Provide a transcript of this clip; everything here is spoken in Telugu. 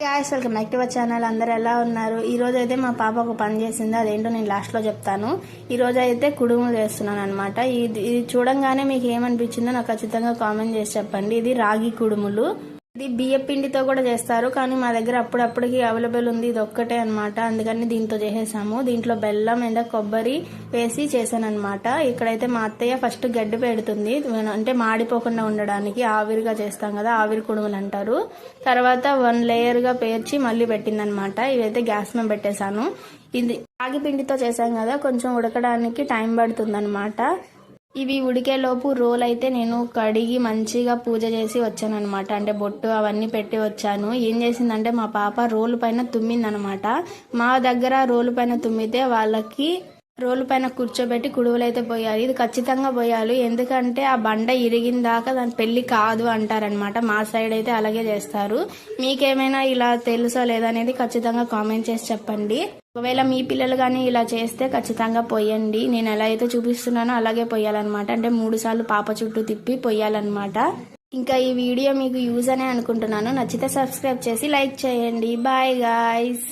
Guys welcome back to our channel. అందరు ఎలా ఉన్నారు? ఈ రోజు అయితే మా పాప ఒక పని చేసింది, అదేంటో నేను లాస్ట్ లో చెప్తాను. ఈ రోజు అయితే కుడుములు చేస్తున్నాను అనమాట. ఇది చూడంగానే మీకు ఏమనిపించిందో నాకు ఖచ్చితంగా కామెంట్ చేసి చెప్పండి. ఇది రాగి కుడుములు. ఇది బియ్య పిండితో కూడా చేస్తారు, కానీ మా దగ్గర అప్పుడప్పటికి అవైలబుల్ ఉంది ఇది ఒక్కటే అనమాట. అందుకని దీంతో చేసేసాము. దీంట్లో బెల్లం అండ్ కొబ్బరి వేసి చేశాను అనమాట. ఇక్కడైతే మా అత్తయ్య ఫస్ట్ గడ్డి పెడుతుంది, అంటే మాడిపోకుండా ఉండడానికి. ఆవిరిగా చేస్తాం కదా, ఆవిరి కుడుములు అంటారు. తర్వాత 1 లేయర్ గా పేర్చి మళ్ళీ పెట్టింది అనమాట. ఇవైతే గ్యాస్ మీద పెట్టేశాను. ఇది రాగి పిండితో చేశాం కదా, కొంచెం ఉడకడానికి టైం పడుతుంది అనమాట. ఇవి ఉడికేలోపు రోల్ అయితే నేను కడిగి మంచిగా పూజ చేసి వచ్చాను అనమాట. అంటే బొట్టు అవన్నీ పెట్టి వచ్చాను. ఏం చేసిందంటే మా పాప రోలు పైన తుమ్మిందనమాట. మా దగ్గర రోలు పైన తుమ్మితే వాళ్ళకి రోలు పైన కూర్చోబెట్టి కుడువులు అయితే పోయాలి. ఇది ఖచ్చితంగా పోయాలి, ఎందుకంటే ఆ బండ ఇరిగిన దాకా దాని పెళ్లి కాదు అంటారనమాట. మా సైడ్ అయితే అలాగే చేస్తారు. మీకేమైనా ఇలా తెలుసా లేదా అనేది ఖచ్చితంగా కామెంట్ చేసి చెప్పండి. ఒకవేళ మీ పిల్లలు కానీ ఇలా చేస్తే ఖచ్చితంగా పొయ్యండి. నేను ఎలా అయితే చూపిస్తున్నానో అలాగే పొయ్యాలన్నమాట. అంటే 3 సార్లు పాప చుట్టూ తిప్పి పొయ్యాలన్నమాట. ఇంకా ఈ వీడియో మీకు యూజ్ అనే అనుకుంటున్నాను. నచ్చితే సబ్స్క్రైబ్ చేసి లైక్ చేయండి. Bye guys.